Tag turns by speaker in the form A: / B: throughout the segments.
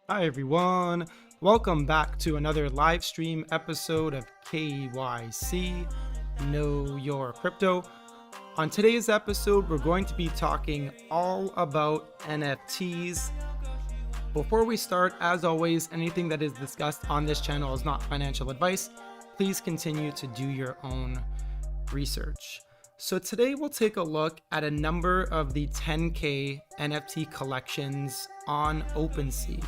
A: Hi everyone, welcome back to another live stream episode of KYC Know Your Crypto. On today's episode, we're going to be talking all about NFTs. Before we start, as always, anything that is discussed on this channel is not financial advice. Please continue to do your own research. So today we'll take a look at a number of the 10K NFT collections on OpenSea.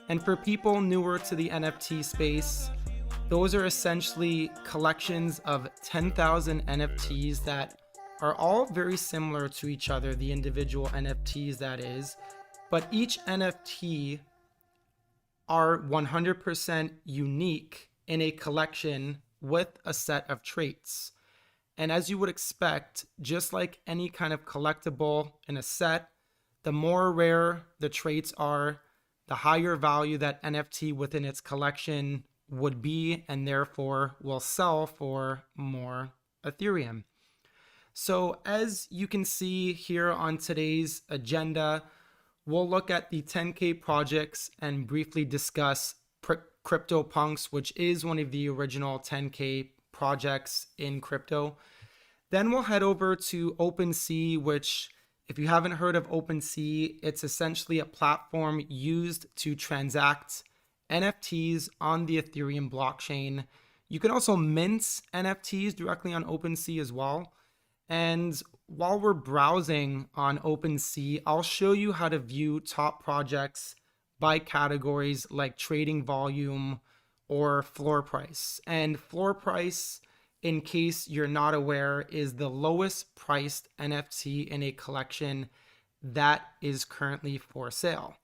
A: And for people newer to the NFT space, those are essentially collections of 10,000 NFTs that are all very similar to each other, the individual NFTs that is, but each NFT are 100% unique in a collection with a set of traits. And as you would expect, just like any kind of collectible in a set, the more rare the traits are, the higher value that NFT within its collection would be, and therefore will sell for more Ethereum. So as you can see here on today's agenda, we'll look at the 10K projects and briefly discuss CryptoPunks, which is one of the original 10K projects in crypto. Then we'll head over to OpenSea, which, if you haven't heard of OpenSea, it's essentially a platform used to transact NFTs on the Ethereum blockchain. You can also mint NFTs directly on OpenSea as well. And while we're browsing on OpenSea, I'll show you how to view top projects by categories like trading volume or floor price. And floor price, in case you're not aware, is the lowest priced NFT in a collection that is currently for sale.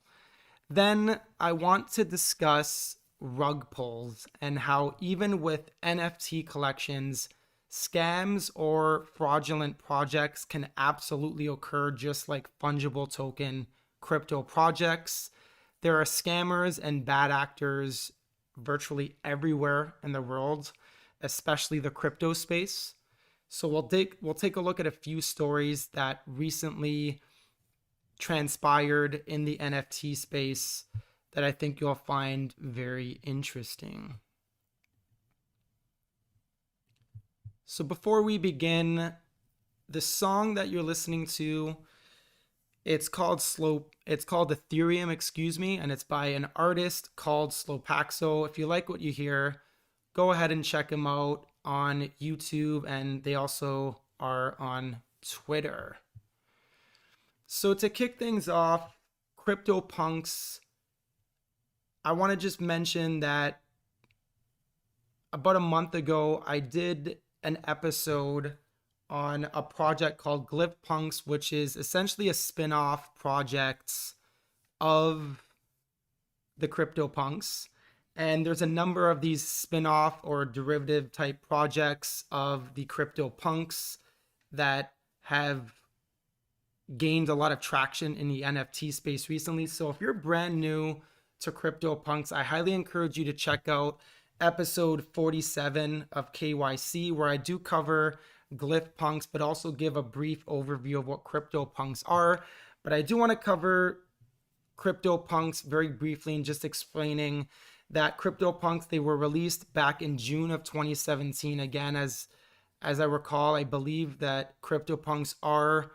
A: Then I want to discuss rug pulls and how even with NFT collections, scams or fraudulent projects can absolutely occur just like fungible token crypto projects. There are scammers and bad actors virtually everywhere in the world, especially the crypto space. So we'll take a look at a few stories that recently transpired in the NFT space that I think you'll find very interesting. So before we begin, the song that you're listening to, it's called Ethereum, and it's by an artist called Slowpaxo. If you like what you hear, go ahead and check them out on YouTube, and they also are on Twitter. So to kick things off, CryptoPunks, I want to just mention that about a month ago, I did an episode on a project called Glyphpunks, which is essentially a spin-off project of the CryptoPunks. And there's a number of these spin-off or derivative type projects of the CryptoPunks that have gained a lot of traction in the NFT space recently. So if you're brand new to CryptoPunks, I highly encourage you to check out episode 47 of KYC, where I do cover Glyphpunks, but also give a brief overview of what CryptoPunks are. But I do want to cover CryptoPunks very briefly and just explaining that CryptoPunks, they were released back in June of 2017. Again, as I recall, I believe that CryptoPunks are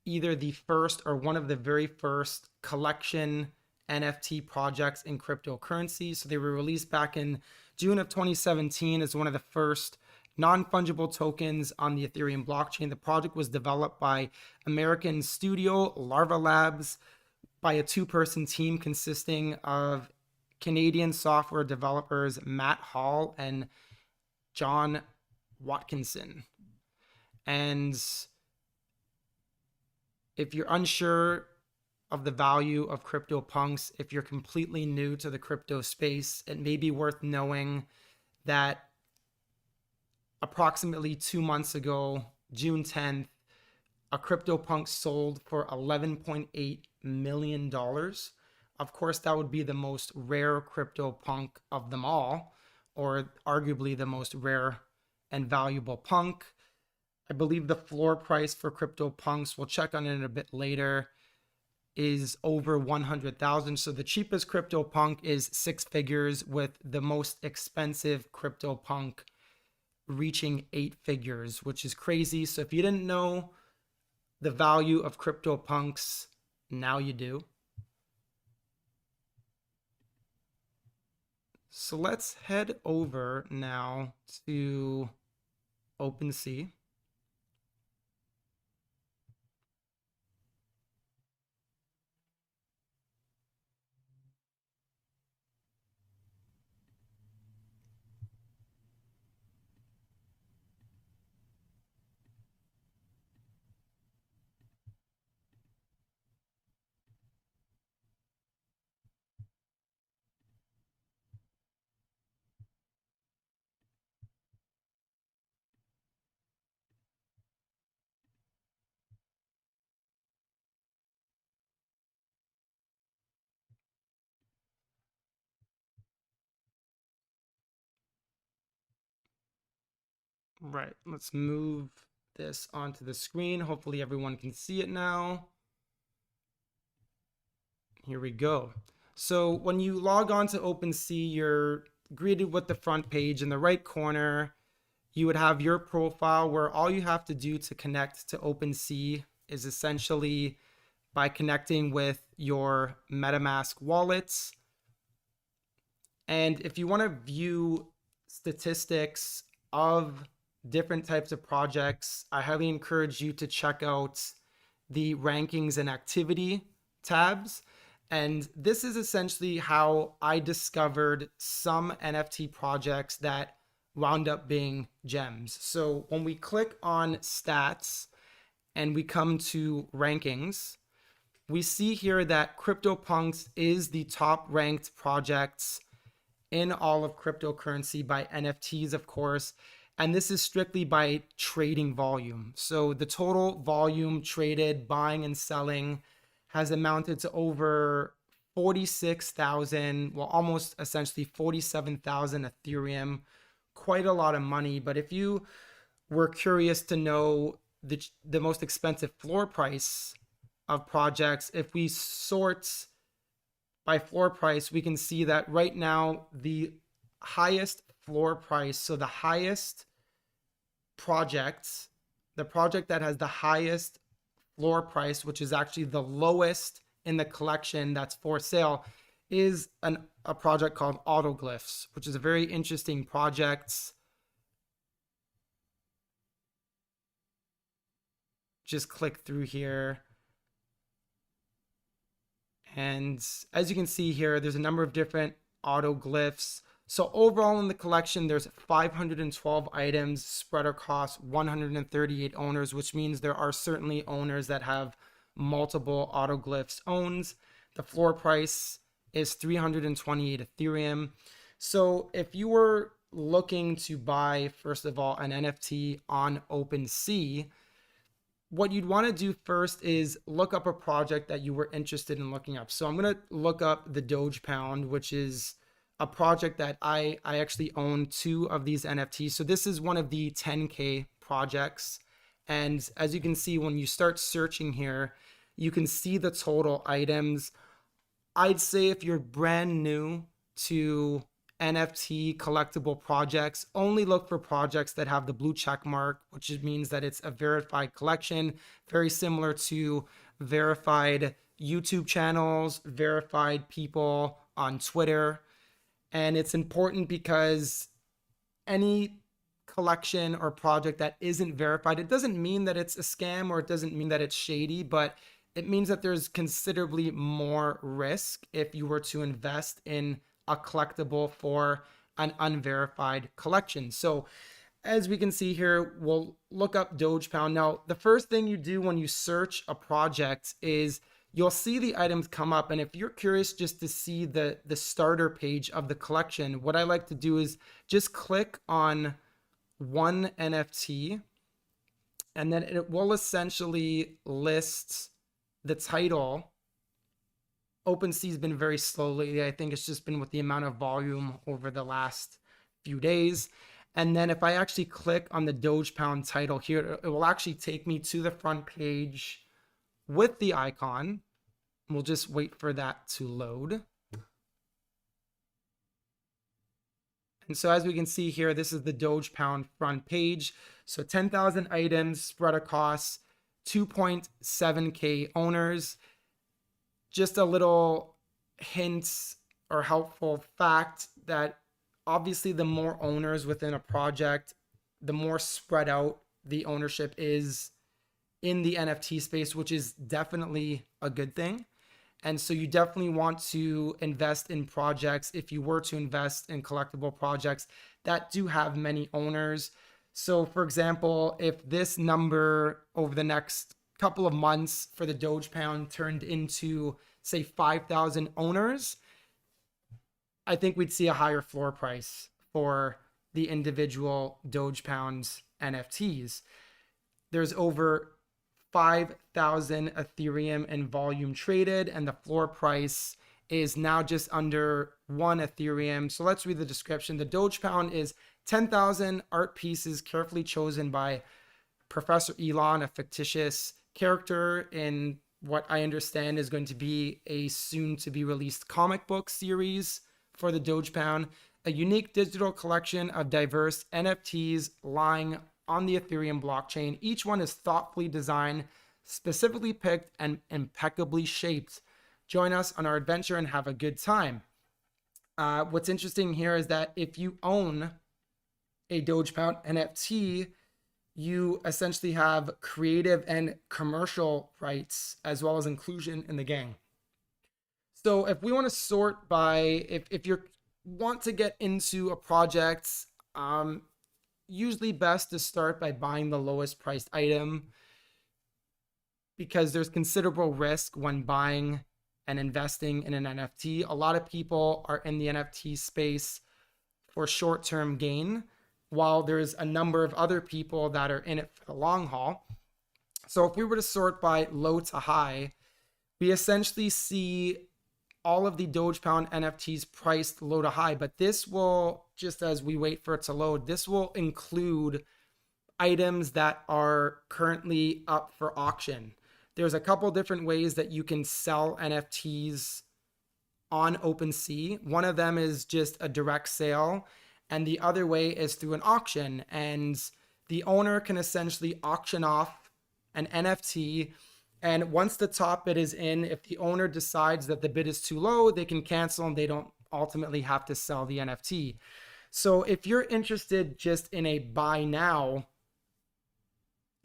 A: either the first or one of the very first collection NFT projects in cryptocurrency. So they were released back in June of 2017 as one of the first non-fungible tokens on the Ethereum blockchain. The project was developed by American studio Larva Labs by a two-person team consisting of Canadian software developers Matt Hall and John Watkinson. And if you're unsure of the value of CryptoPunks, if you're completely new to the crypto space, it may be worth knowing that approximately 2 months ago, June 10th, a CryptoPunk sold for $11.8 million. Of course, that would be the most rare CryptoPunk of them all, or arguably the most rare and valuable punk. I believe the floor price for CryptoPunks, we'll check on it a bit later, is over 100,000. So the cheapest CryptoPunk is 6 figures, with the most expensive CryptoPunk reaching 8 figures, which is crazy. So if you didn't know the value of CryptoPunks, now you do. So let's head over now to OpenSea. Right, let's move this onto the screen. Hopefully everyone can see it now. Here we go. So when you log on to OpenSea, you're greeted with the front page. In the right corner, you would have your profile, where all you have to do to connect to OpenSea is essentially by connecting with your MetaMask wallets. And if you want to view statistics of different types of projects, I highly encourage you to check out the rankings and activity tabs. And this is essentially how I discovered some NFT projects that wound up being gems. So when we click on stats and we come to rankings, we see here that CryptoPunks is the top ranked projects in all of cryptocurrency by NFTs, of course. And this is strictly by trading volume. So the total volume traded, buying and selling, has amounted to over 46,000, well, almost essentially 47,000 Ethereum. Quite a lot of money. But if you were curious to know the most expensive floor price of projects, if we sort by floor price, we can see that right now the highest floor price, so the highest project, the project that has the highest floor price, which is actually the lowest in the collection that's for sale, is a project called Autoglyphs, which is a very interesting project. Just click through here. And as you can see here, there's a number of different autoglyphs. So overall in the collection, there's 512 items spread across 138 owners, which means there are certainly owners that have multiple autoglyphs owned. The floor price is 328 Ethereum. So if you were looking to buy, first of all, an NFT on OpenSea, what you'd want to do first is look up a project that you were interested in looking up. So I'm going to look up the Doge Pound, which is a project that I actually own 2 of these NFTs. So this is one of the 10K projects. And as you can see, when you start searching here, you can see the total items. I'd say if you're brand new to NFT collectible projects, only look for projects that have the blue check mark, which means that it's a verified collection, very similar to verified YouTube channels, verified people on Twitter. And it's important because any collection or project that isn't verified, it doesn't mean that it's a scam or it doesn't mean that it's shady, but it means that there's considerably more risk if you were to invest in a collectible for an unverified collection. So as we can see here, we'll look up Doge Pound. Now, the first thing you do when you search a project is you'll see the items come up. And if you're curious just to see the starter page of the collection, what I like to do is just click on one NFT, and then it will essentially list the title. OpenSea's been very slow lately. I think it's just been with the amount of volume over the last few days. And then if I actually click on the Doge Pound title here, it will actually take me to the front page with the icon. We'll just wait for that to load. And so as we can see here, this is the Doge Pound front page. So 10,000 items spread across 2.7K owners. Just a little hint or helpful fact that obviously the more owners within a project, the more spread out the ownership is in the NFT space, which is definitely a good thing. And so you definitely want to invest in projects, if you were to invest in collectible projects that do have many owners. So for example, if this number over the next couple of months for the Doge Pound turned into, say, 5,000 owners, I think we'd see a higher floor price for the individual Doge Pound NFTs. There's over 5,000 Ethereum in volume traded, and the floor price is now just under 1 Ethereum. So let's read the description. The Doge Pound is 10,000 art pieces carefully chosen by Professor Elon, a fictitious character in what I understand is going to be a soon to be released comic book series for the Doge Pound, a unique digital collection of diverse NFTs lying on the Ethereum blockchain. Each one is thoughtfully designed, specifically picked, and impeccably shaped. Join us on our adventure and have a good time. What's interesting here is that if you own a Doge Pound NFT, you essentially have creative and commercial rights as well as inclusion in the game. So if we want to sort by, if you want to get into a project, usually best to start by buying the lowest priced item, because there's considerable risk when buying and investing in an NFT. A lot of people are in the NFT space for short-term gain, while there's a number of other people that are in it for the long haul. So if we were to sort by low to high, we essentially see all of the Doge Pound NFTs priced low to high, but this will, just as we wait for it to load, this will include items that are currently up for auction. There's a couple different ways that you can sell NFTs on OpenSea. One of them is just a direct sale, and the other way is through an auction. And the owner can essentially auction off an NFT, and once the top bid is in, if the owner decides that the bid is too low, they can cancel and they don't ultimately have to sell the NFT. So if you're interested just in a buy now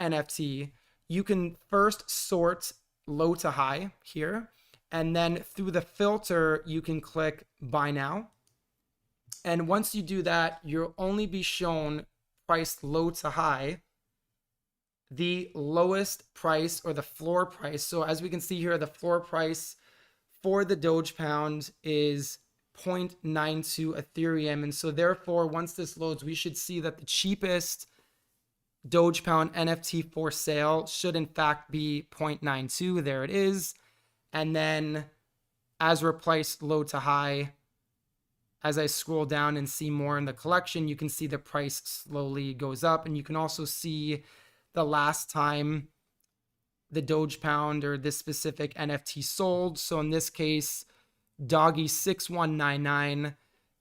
A: NFT, you can first sort low to high here, and then through the filter, you can click buy now. And once you do that, you'll only be shown priced low to high, the lowest price or the floor price. So as we can see here, the floor price for the Doge Pound is 0.92 Ethereum. And so therefore, once this loads, we should see that the cheapest Doge Pound NFT for sale should in fact be 0.92. There it is. And then as we're priced low to high, as I scroll down and see more in the collection, you can see the price slowly goes up. And you can also see the last time the Doge Pound or this specific NFT sold. So in this case, Doggy 6199,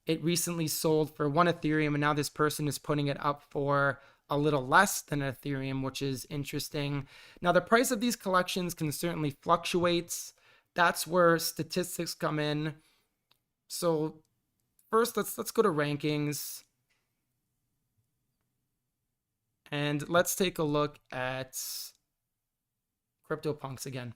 A: it recently sold for 1 Ethereum, and now this person is putting it up for a little less than Ethereum, which is interesting. Now, the price of these collections can certainly fluctuate. That's where statistics come in. So first, let's go to rankings. And let's take a look at CryptoPunks again.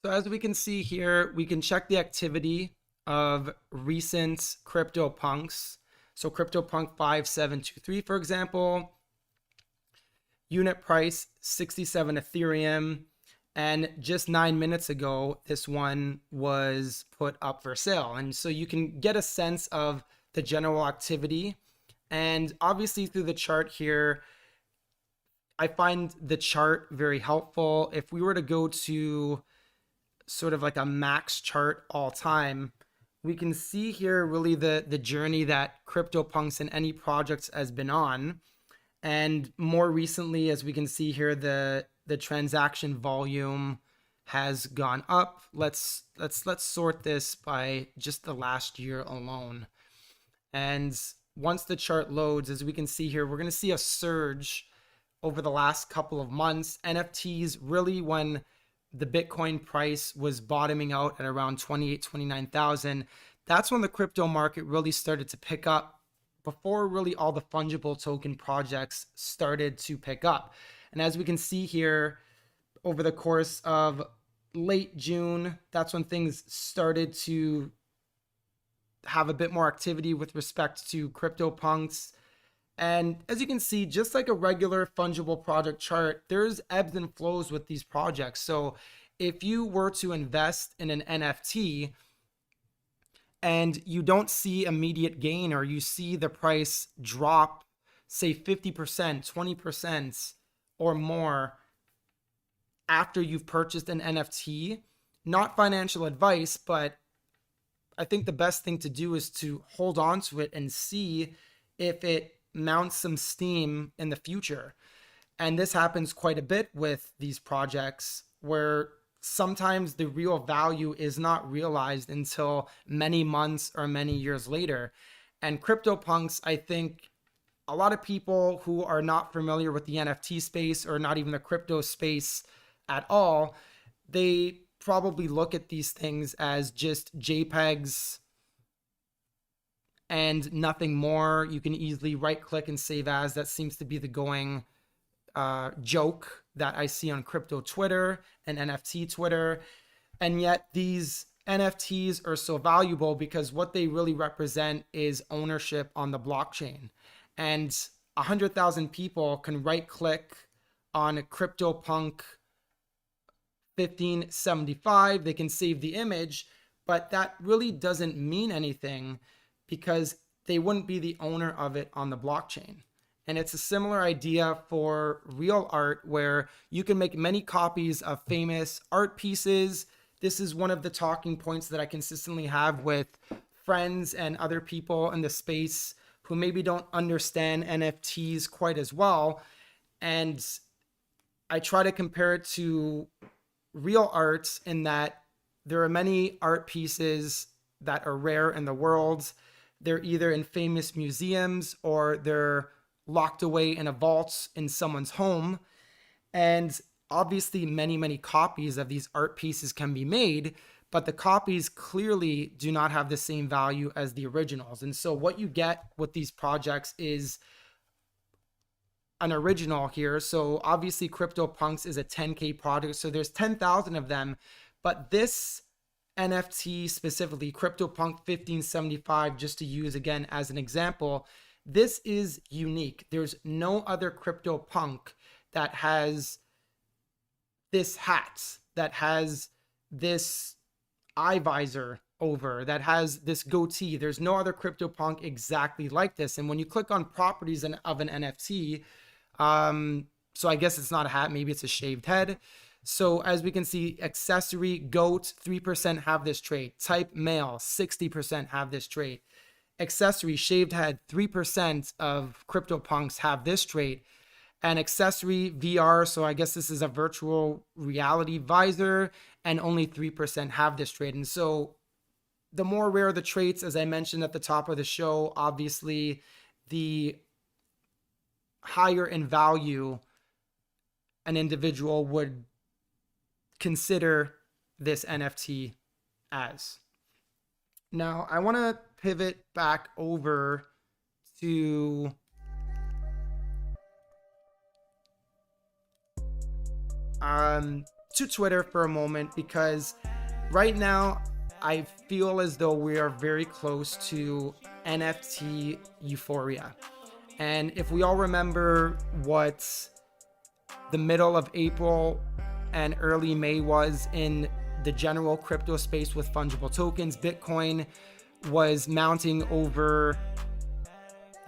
A: So as we can see here, we can check the activity of recent CryptoPunks. So CryptoPunk 5723, for example, unit price 67 Ethereum. And just 9 minutes ago, this one was put up for sale. And so you can get a sense of the general activity And obviously through the chart here, I find the chart very helpful. If we were to go to sort of like a max chart all time, we can see here really the journey that CryptoPunks and any projects has been on. And more recently, as we can see here, the transaction volume has gone up. Let's sort this by just the last year alone. And once the chart loads, as we can see here, we're going to see a surge over the last couple of months. NFTs really, when the Bitcoin price was bottoming out at around 28, 29,000, that's when the crypto market really started to pick up, before really all the fungible token projects started to pick up. And as we can see here, over the course of late June, that's when things started to have a bit more activity with respect to CryptoPunks. And as you can see, just like a regular fungible project chart, there's ebbs and flows with these projects. So if you were to invest in an NFT and you don't see immediate gain, or you see the price drop, say 50%, 20% or more after you've purchased an NFT, not financial advice, but I think the best thing to do is to hold on to it and see if it mounts some steam in the future. And this happens quite a bit with these projects, where sometimes the real value is not realized until many months or many years later. And CryptoPunks, I think a lot of people who are not familiar with the NFT space, or not even the crypto space at all, they probably look at these things as just JPEGs and nothing more. You can easily right click and save as. That seems to be the going joke that I see on crypto Twitter and NFT Twitter. And yet these NFTs are so valuable because what they really represent is ownership on the blockchain. And 100,000 people can right click on a CryptoPunk 1575, they can save the image, but that really doesn't mean anything because they wouldn't be the owner of it on the blockchain. And it's a similar idea for real art, where you can make many copies of famous art pieces. This is one of the talking points that I consistently have with friends and other people in the space who maybe don't understand NFTs quite as well. And I try to compare it to real art in that there are many art pieces that are rare in the world. They're either in famous museums or they're locked away in a vault in someone's home. And obviously many copies of these art pieces can be made, but the copies clearly do not have the same value as the originals. And so what you get with these projects is an original here. So obviously CryptoPunks is a 10K project, so there's 10,000 of them, but this NFT specifically, CryptoPunk 1575, just to use again as an example, this is unique. There's no other CryptoPunk that has this hat, that has this eye visor over, that has this goatee. There's no other CryptoPunk exactly like this. And when you click on properties of an NFT, so I guess it's not a hat, maybe it's a shaved head. So as we can see, accessory, goat, 3% have this trait. Type male, 60% have this trait. Accessory, shaved head, 3% of CryptoPunks have this trait. And accessory, VR, so I guess this is a virtual reality visor, and only 3% have this trait. And so the more rare the traits, as I mentioned at the top of the show, obviously the higher in value an individual would consider this NFT as. Now, I want to pivot back over to Twitter for a moment, because right now I feel as though we are very close to NFT euphoria. And if we all remember what the middle of April and early May was in the general crypto space with fungible tokens, Bitcoin was mounting over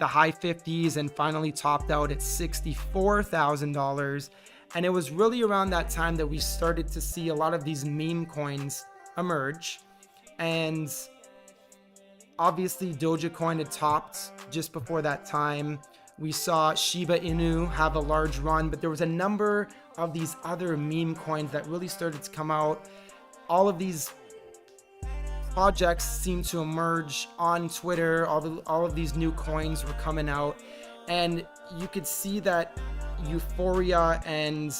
A: the high 50s and finally topped out at $64,000. And it was really around that time that we started to see a lot of these meme coins emerge. And obviously Dogecoin had topped just before that time. We saw Shiba Inu have a large run, but there was a number of these other meme coins that really started to come out. All of these projects seemed to emerge on Twitter. All of these new coins were coming out, and you could see that euphoria and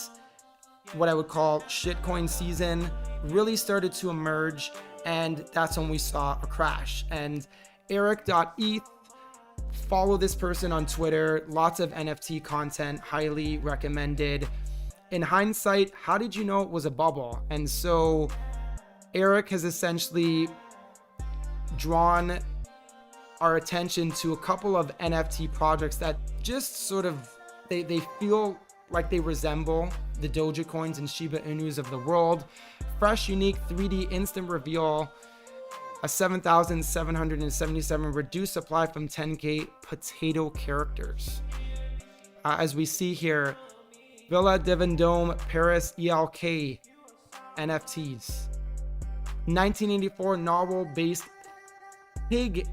A: what I would call shitcoin season really started to emerge, and that's when we saw a crash. And Eric.eth, follow this person on Twitter, lots of NFT content, highly recommended. In hindsight, how did you know it was a bubble? And so Eric has essentially drawn our attention to a couple of NFT projects that just sort of, they feel like they resemble the Dogecoins and Shiba Inus of the world. Fresh, unique 3D instant reveal, a 7,777 reduced supply from 10K potato characters. As we see here, Villa de Vendôme Paris ELK NFTs. 1984 novel-based pig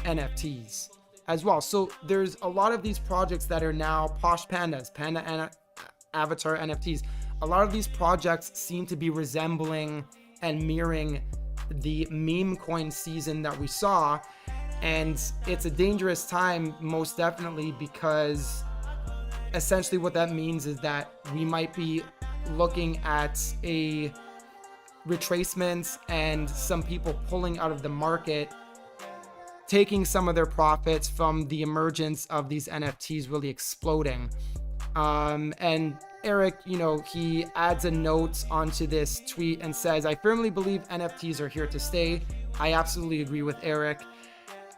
A: NFTs as well. So there's a lot of these projects that are now Posh Pandas, Panda Avatar NFTs. A lot of these projects seem to be resembling and mirroring the meme coin season that we saw. And it's a dangerous time, most definitely, because essentially what that means is that we might be looking at a retracement and some people pulling out of the market, taking some of their profits from the emergence of these NFTs really exploding. And Eric, he adds a note onto this tweet and says, I firmly believe NFTs are here to stay. I absolutely agree with Eric,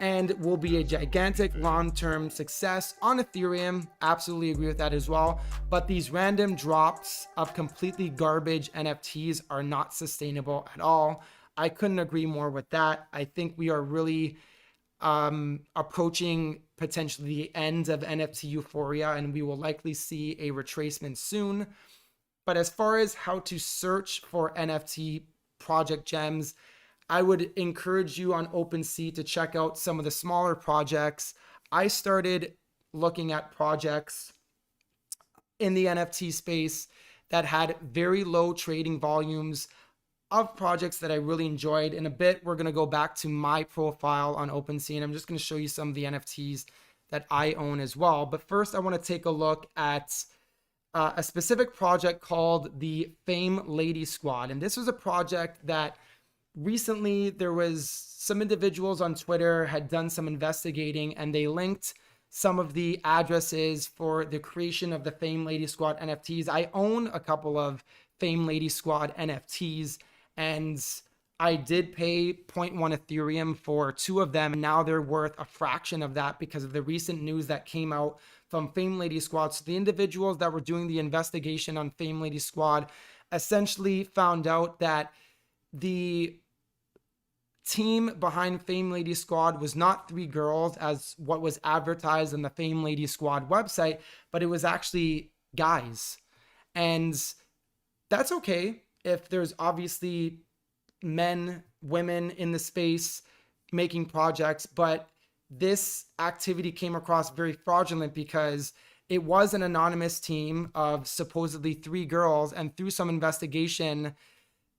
A: and will be a gigantic long-term success on Ethereum. Absolutely agree with that as well. But these random drops of completely garbage NFTs are not sustainable at all. I couldn't agree more with that. I think we are really approaching potentially the end of NFT euphoria, and we will likely see a retracement soon. But as far as how to search for NFT project gems, I would encourage you on OpenSea to check out some of the smaller projects. I started looking at projects in the NFT space that had very low trading volumes of projects that I really enjoyed. In a bit, we're going to go back to my profile on OpenSea, and I'm just going to show you some of the NFTs that I own as well. But first, I want to take a look at a specific project called the Fame Lady Squad. And this was a project that recently there was some individuals on Twitter had done some investigating, and they linked some of the addresses for the creation of the Fame Lady Squad NFTs. I own a couple of Fame Lady Squad NFTs, and I did pay 0.1 Ethereum for 2 of them. Now they're worth a fraction of that because of the recent news that came out from Fame Lady Squad. So the individuals that were doing the investigation on Fame Lady Squad essentially found out that the team behind Fame Lady Squad was not 3 girls as what was advertised on the Fame Lady Squad website, but it was actually guys. And that's okay if there's obviously men, women in the space making projects, but this activity came across very fraudulent because it was an anonymous team of supposedly 3 girls, and through some investigation,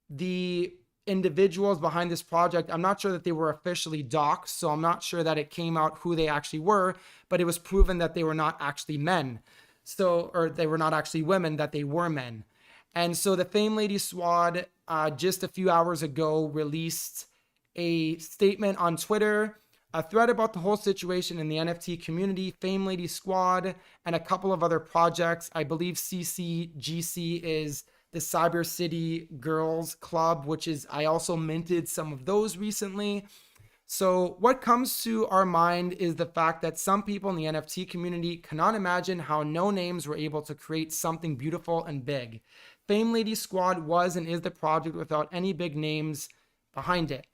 A: the individuals behind this project, I'm not sure that they were officially doxxed, so I'm not sure that it came out who they actually were, but it was proven that they were not actually men. Or they were not actually women, that they were men. And so the Fame Lady Squad just a few hours ago released a statement on Twitter, a thread about the whole situation in the NFT community, Fame Lady Squad, and a couple of other projects. I believe CCGC is the Cyber City Girls Club, which is, I also minted some of those recently. So what comes to our mind is the fact that some people in the NFT community cannot imagine how no names were able to create something beautiful and big. Fame Lady Squad was and is the project without any big names behind it.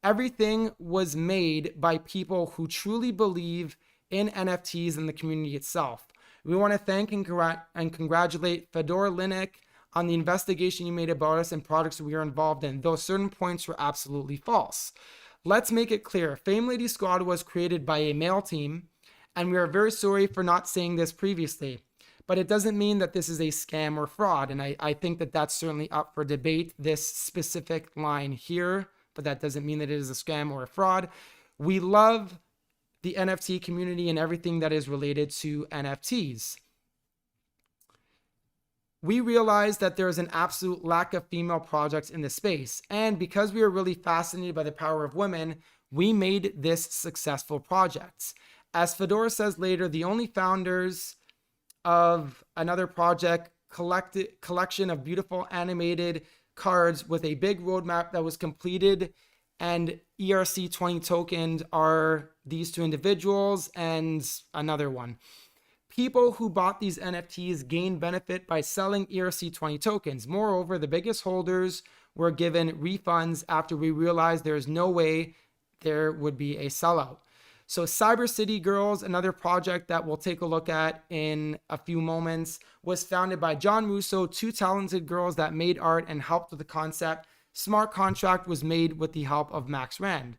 A: Everything was made by people who truly believe in NFTs and the community itself. We want to thank and congratulate Fedor Linik on the investigation you made about us and products we are involved in, though certain points were absolutely false. Let's make it clear. Fame Lady Squad was created by a male team, and we are very sorry for not saying this previously. But it doesn't mean that this is a scam or fraud, and I think that that's certainly up for debate, this specific line here, but that doesn't mean that it is a scam or a fraud. We love the NFT community and everything that is related to NFTs. We realize that there is an absolute lack of female projects in the space, and because we are really fascinated by the power of women, we made this successful project. As Fedor says later, the only founders of another project collection of beautiful animated cards with a big roadmap that was completed and ERC20 tokened are these two individuals and another one. People who bought these NFTs gained benefit by selling ERC20 tokens. Moreover, the biggest holders were given refunds after we realized there is no way there would be a sellout. So Cyber City Girls, another project that we'll take a look at in a few moments, was founded by John Russo, two talented girls that made art and helped with the concept. Smart contract was made with the help of Max Rand.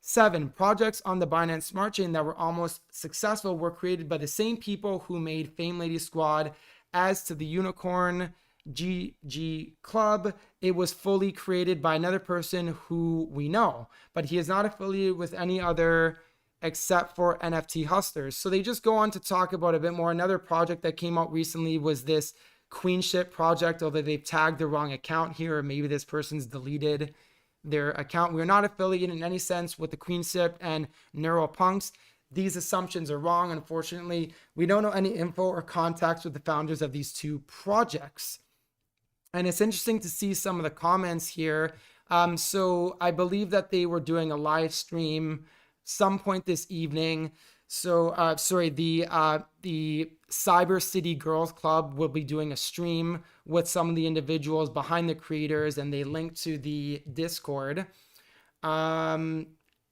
A: 7 projects on the Binance Smart Chain that were almost successful were created by the same people who made Fame Lady Squad. As to the Unicorn GG Club, it was fully created by another person who we know, but he is not affiliated with any other except for NFT hustlers. So they just go on to talk about a bit more. Another project that came out recently was this Queenship project, although they've tagged the wrong account here, or maybe this person's deleted their account. We're not affiliated in any sense with the Queenship and Neuropunks. These assumptions are wrong. Unfortunately, we don't know any info or contacts with the founders of these two projects. And it's interesting to see some of the comments here. So I believe that they were doing a live stream some point this evening. So the Cyber City Girls Club will be doing a stream with some of the individuals behind the creators, and they link to the Discord. There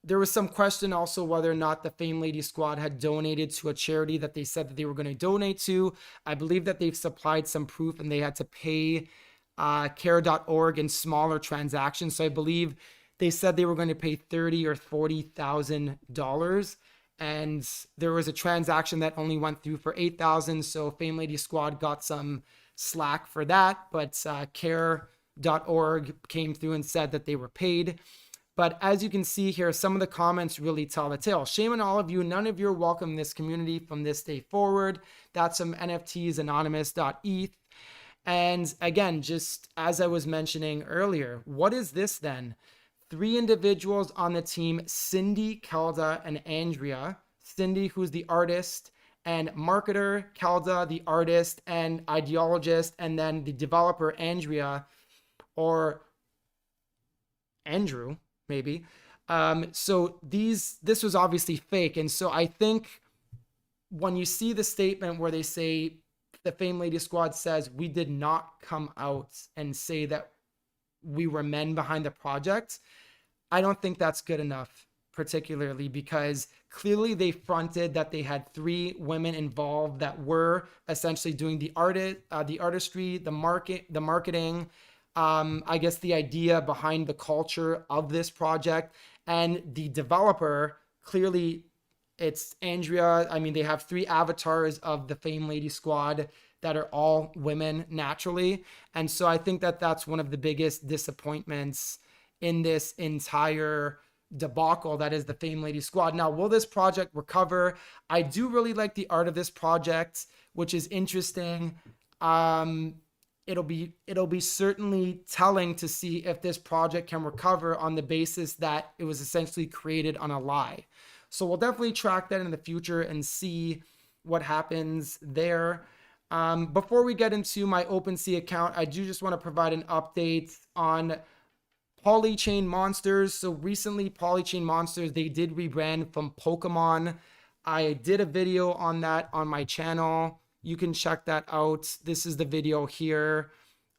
A: was some question also whether or not the Fame Lady Squad had donated to a charity that they said that they were going to donate to. I believe that they've supplied some proof and they had to pay care.org in smaller transactions. So I believe they said they were going to pay $30,000 or $40,000, and there was a transaction that only went through for $8,000. So Fame Lady Squad got some slack for that, but care.org came through and said that they were paid. But as you can see here, some of the comments really tell the tale. Shame on all of you. None of you are welcome in this community from this day forward. That's from NFTs anonymous.eth. And again, just as I was mentioning earlier, what is this then? 3 individuals on the team, Cindy, Kelda, and Andrea. Cindy, who's the artist and marketer, Kelda, the artist and ideologist, and then the developer, Andrea, or Andrew, maybe. So this was obviously fake. And so I think when you see the statement where they say, the Fame Lady Squad says, we did not come out and say that we were men behind the project, I don't think that's good enough, particularly because clearly they fronted that they had 3 women involved that were essentially doing the artistry, the marketing, I guess the idea behind the culture of this project, and the developer, clearly it's Andrea. I mean, they have 3 avatars of the Fame Lady Squad that are all women naturally. And so I think that that's one of the biggest disappointments in this entire debacle that is the Fame Lady Squad. Now, will this project recover? I do really like the art of this project, which is interesting. It'll be certainly telling to see if this project can recover on the basis that it was essentially created on a lie. So we'll definitely track that in the future and see what happens there. Before we get into my OpenSea account, I do just want to provide an update on Polychain Monsters. So recently, Polychain Monsters, they did rebrand from Pokemon. I did a video on that on my channel. You can check that out. This is the video here.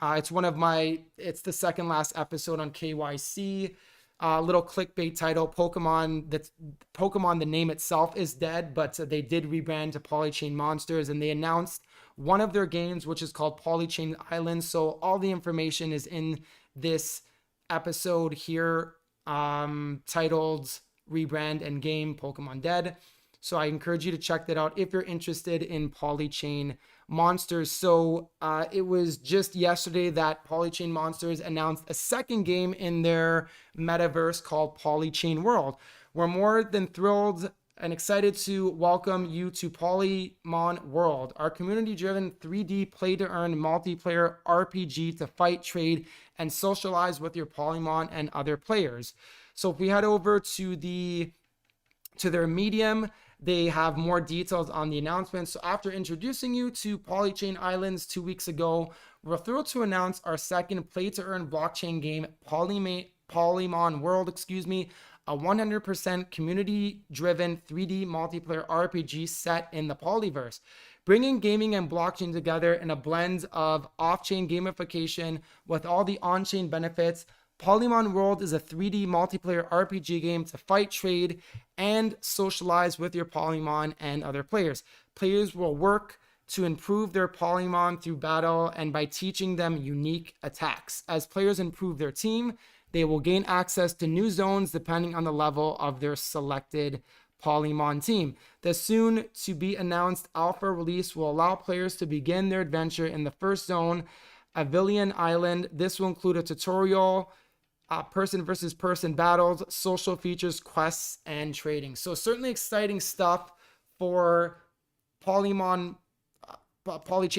A: It's the second last episode on KYC. little clickbait title. Pokemon, the name itself is dead, but they did rebrand to Polychain Monsters, and they announced one of their games, which is called Polychain Islands. So all the information is in this episode here, titled Rebrand and Game Pokemon Dead. So I encourage you to check that out if you're interested in Polychain Monsters. So it was just yesterday that Polychain Monsters announced a second game in their metaverse called Polychain World. We're more than thrilled and excited to welcome you to Polymon World, our community-driven 3D play-to-earn multiplayer RPG to fight, trade, and socialize with your Polymon and other players. So if we head over to their Medium, they have more details on the announcement. So after introducing you to Polychain Islands 2 weeks ago, we're thrilled to announce our second play-to-earn blockchain game, Polymon World, a 100% community-driven 3D multiplayer RPG set in the Polyverse, bringing gaming and blockchain together in a blend of off-chain gamification with all the on-chain benefits. Polymon World is a 3D multiplayer RPG game to fight, trade, and socialize with your Polymon and other players. Players will work to improve their Polymon through battle and by teaching them unique attacks. As players improve their team, they will gain access to new zones depending on the level of their selected Polymon team. The soon-to-be-announced alpha release will allow players to begin their adventure in the first zone, Avilion Island. This will include a tutorial, person versus person battles, social features, quests, and trading. So certainly exciting stuff for Polychain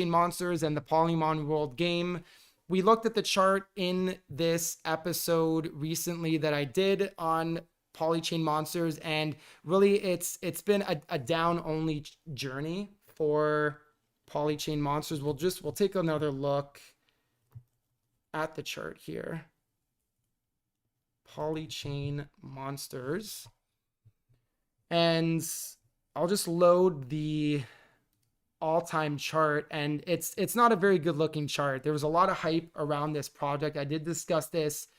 A: Monsters and the Polymon World game. We looked at the chart in this episode recently that I did on Polychain Monsters, and really it's been a down-only journey for Polychain Monsters. We'll take another look at the chart here. Polychain Monsters, and I'll just load the all-time chart, and it's not a very good looking chart. There was a lot of hype around this project. I did discuss this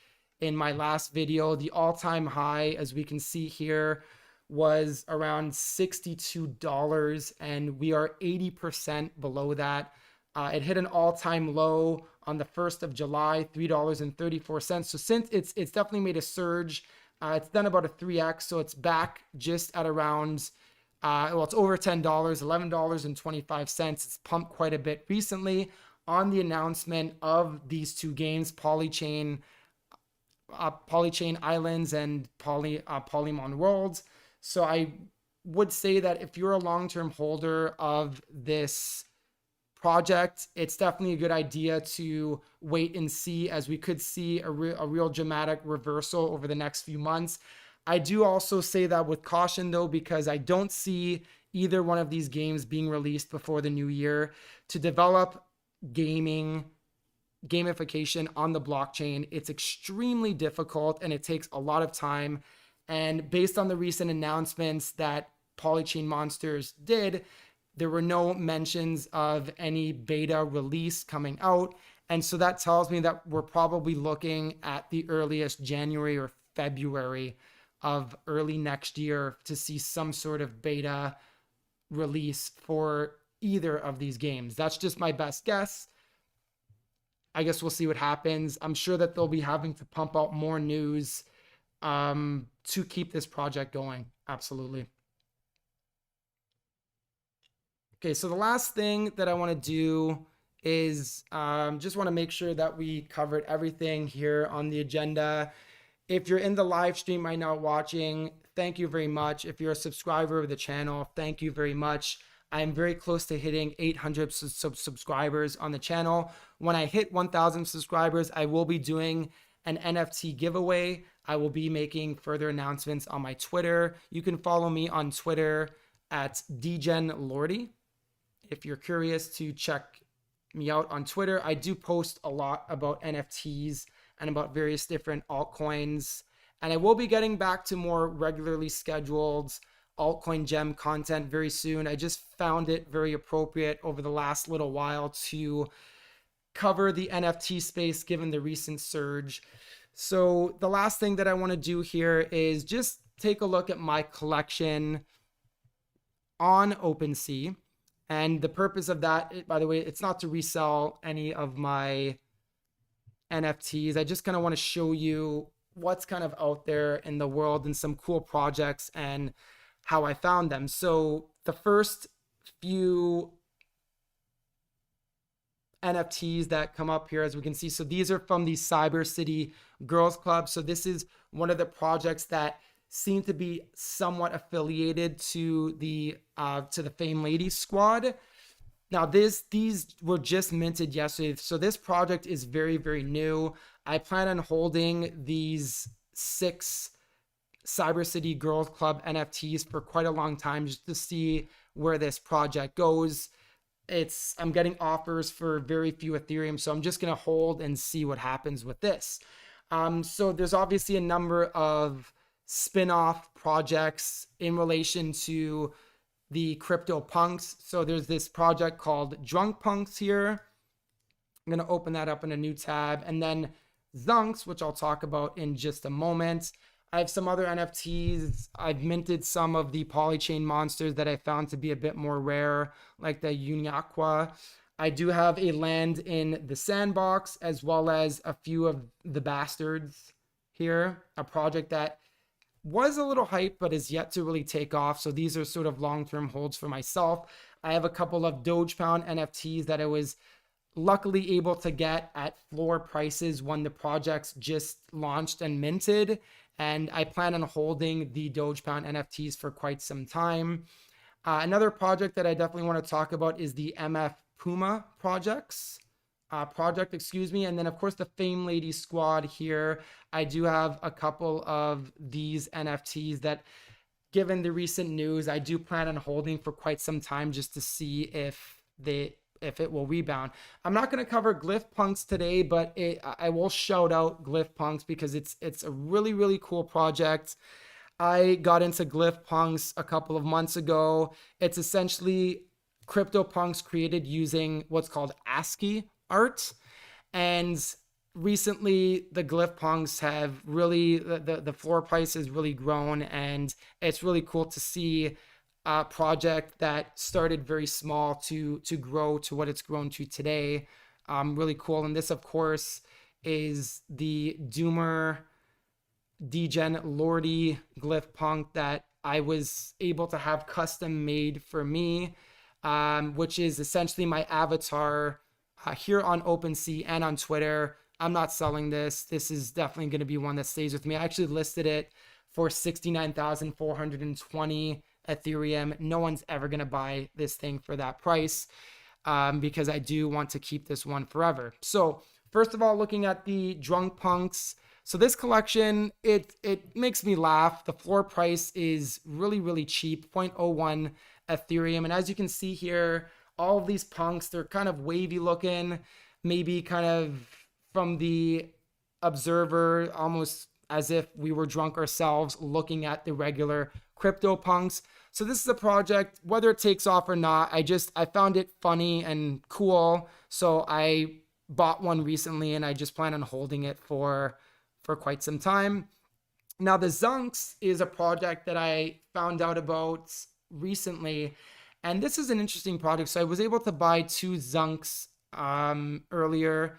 A: in my last video. The all-time high, as we can see here, was around $62, and we are 80% below that. It hit an all-time low on the 1st of July, $3.34. So since it's definitely made a surge, it's done about a 3x. So it's back just at around, it's over $10, $11.25. It's pumped quite a bit recently on the announcement of these two games, Polychain Islands and Polymon Worlds. So I would say that if you're a long-term holder of this project, it's definitely a good idea to wait and see, as we could see a real dramatic reversal over the next few months. I do also say that with caution though, because I don't see either one of these games being released before the new year. To develop gamification on the blockchain, it's extremely difficult and it takes a lot of time. And based on the recent announcements that Polychain Monsters did, there were no mentions of any beta release coming out. And so that tells me that we're probably looking at the earliest January or February of early next year to see some sort of beta release for either of these games. That's just my best guess. I guess we'll see what happens. I'm sure that they'll be having to pump out more news to keep this project going. Absolutely. Okay, so the last thing that I want to do is just want to make sure that we covered everything here on the agenda. If you're in the live stream right now watching, thank you very much. If you're a subscriber of the channel, thank you very much. I'm very close to hitting 800 subscribers on the channel. When I hit 1,000 subscribers, I will be doing an NFT giveaway. I will be making further announcements on my Twitter. You can follow me on Twitter at dgenlordy. If you're curious to check me out on Twitter, I do post a lot about NFTs and about various different altcoins. And I will be getting back to more regularly scheduled altcoin gem content very soon. I just found it very appropriate over the last little while to cover the NFT space given the recent surge. So the last thing that I want to do here is just take a look at my collection on OpenSea. And the purpose of that, by the way, it's not to resell any of my NFTs. I just kind of want to show you what's kind of out there in the world and some cool projects and how I found them. So the first few NFTs that come up here, as we can see, so these are from the Cyber City Girls Club. So this is one of the projects that seem to be somewhat affiliated to the Fame Ladies squad. Now these were just minted yesterday, so this project is very, very new. I plan on holding these 6 Cyber City Girls Club NFTs for quite a long time just to see where this project goes. I'm getting offers for very few Ethereum, so I'm just gonna hold and see what happens with this. So there's obviously a number of spin-off projects in relation to the crypto punks. So there's this project called Drunk Punks here. I'm going to open that up in a new tab. And then Zunks, which I'll talk about in just a moment. I have some other NFTs. I've minted some of the polychain monsters that I found to be a bit more rare, like the Uniaqua. I do have a land in the sandbox, as well as a few of the bastards here, a project that was a little hype, but is yet to really take off. So these are sort of long-term holds for myself. I have a couple of Dogepound NFTs that I was luckily able to get at floor prices when the projects just launched and minted. And I plan on holding the Dogepound NFTs for quite some time. Another project that I definitely want to talk about is the MF Puma project. And then of course the Fame Lady squad here. I do have a couple of these NFTs that, given the recent news, I do plan on holding for quite some time just to see if it will rebound. I'm not going to cover Glyph Punks today, but I will shout out Glyph Punks because it's a really, really cool project. I got into Glyph Punks a couple of months ago. It's essentially CryptoPunks created using what's called ASCII art, and recently the Glyph Punks have really, the floor price has really grown, and it's really cool to see a project that started very small to grow to what it's grown to today. Really cool. And this of course is the Doomer Degen Lordy Glyph Punk that I was able to have custom made for me, which is essentially my avatar here on OpenSea and on Twitter. I'm not selling this. This is definitely going to be one that stays with me. I actually listed it for 69,420 Ethereum. No one's ever going to buy this thing for that price because I do want to keep this one forever. So first of all, looking at the Drunk Punks. So this collection, it makes me laugh. The floor price is really, really cheap, 0.01 Ethereum. And as you can see here, all of these punks, they're kind of wavy looking, maybe kind of from the observer, almost as if we were drunk ourselves looking at the regular crypto punks. So this is a project, whether it takes off or not, I found it funny and cool. So I bought one recently and I just plan on holding it for quite some time. Now the Zunks is a project that I found out about recently, and this is an interesting project. So I was able to buy 2 Zunks earlier.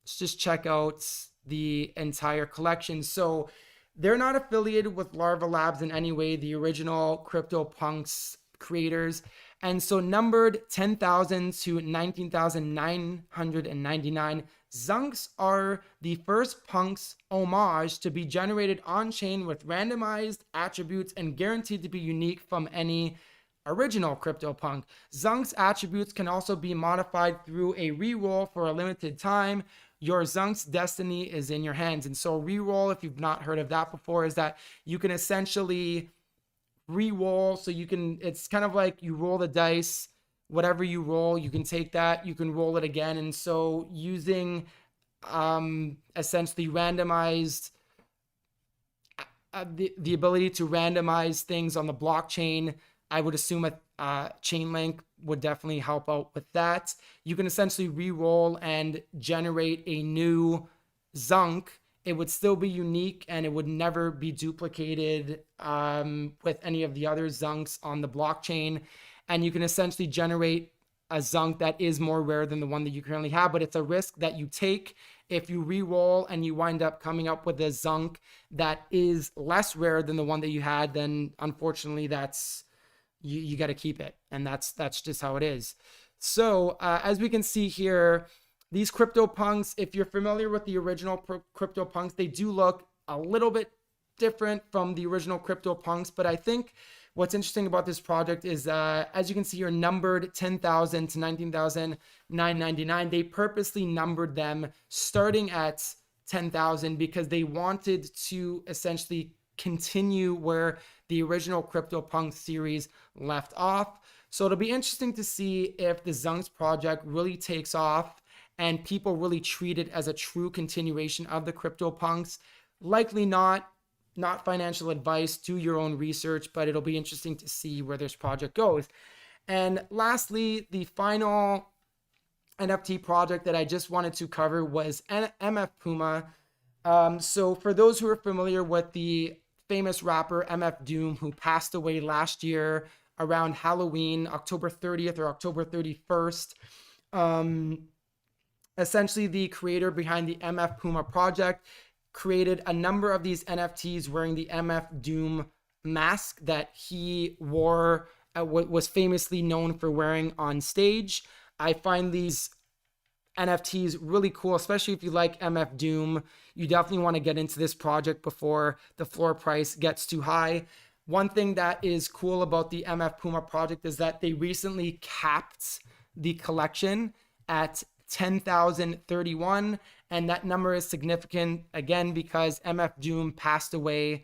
A: Let's just check out the entire collection. So they're not affiliated with Larva Labs in any way, the original CryptoPunks creators. And so numbered 10,000 to 19,999, Zunks are the first punks homage to be generated on-chain with randomized attributes and guaranteed to be unique from any original CryptoPunk. Zunks attributes can also be modified through a reroll for a limited time. Your Zunks destiny is in your hands. And so reroll, if you've not heard of that before, is that you can essentially re-roll. So it's kind of like you roll the dice, whatever you roll, you can take that, you can roll it again. And so using essentially randomized, the ability to randomize things on the blockchain, I would assume a chain link would definitely help out with that. You can essentially re-roll and generate a new Zunk it would still be unique and it would never be duplicated with any of the other Zunks on the blockchain. And you can essentially generate a Zunk that is more rare than the one that you currently have, but it's a risk that you take. If you re-roll and you wind up coming up with a Zunk that is less rare than the one that you had, then unfortunately that's you got to keep it, and that's just how it is. So as we can see here, these CryptoPunks, if you're familiar with the original CryptoPunks, they do look a little bit different from the original CryptoPunks, but I think what's interesting about this project is, as you can see here, numbered 10,000 to 19,999. They purposely numbered them starting at 10,000 because they wanted to essentially continue where the original CryptoPunk series left off. So it'll be interesting to see if the Zunks project really takes off and people really treat it as a true continuation of the CryptoPunks. Likely not financial advice, do your own research, but it'll be interesting to see where this project goes. And lastly, the final NFT project that I just wanted to cover was MF Puma. So for those who are familiar with the famous rapper MF Doom, who passed away last year around Halloween, October 30th or October 31st, essentially the creator behind the MF Puma project created a number of these NFTs wearing the MF Doom mask that he wore, was famously known for wearing on stage. I find these NFTs really cool, especially if you like MF Doom. You definitely want to get into this project before the floor price gets too high. One thing that is cool about the MF Puma project is that they recently capped the collection at 10,031, and that number is significant again because MF Doom passed away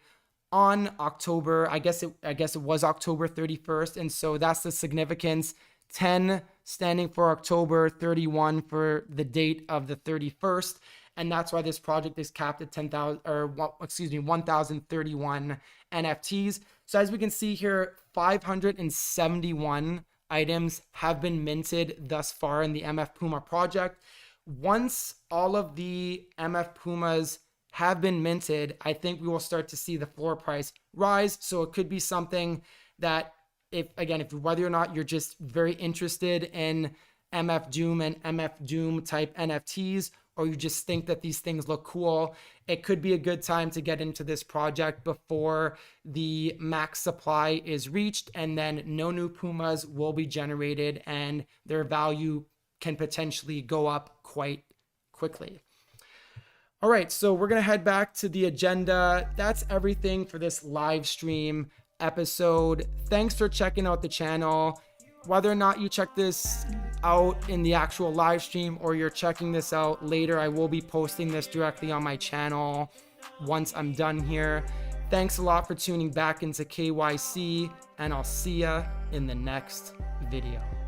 A: on October, I guess it was October 31st, and so that's the significance. 10 standing for October, 31 for the date of the 31st, and that's why this project is capped at 1,031 NFTs. So as we can see here, 571 items have been minted thus far in the MF Puma project. Once all of the MF Pumas have been minted, I think we will start to see the floor price rise. So it could be something that if whether or not you're just very interested in MF Doom and MF Doom type NFTs, or you just think that these things look cool, it could be a good time to get into this project before the max supply is reached, and then no new Pumas will be generated and their value can potentially go up quite quickly. All right, so we're gonna head back to the agenda. That's everything for this live stream episode. Thanks for checking out the channel. Whether or not you check this out in the actual live stream or you're checking this out later, I will be posting this directly on my channel once I'm done here. Thanks a lot for tuning back into KYC, and I'll see ya in the next video.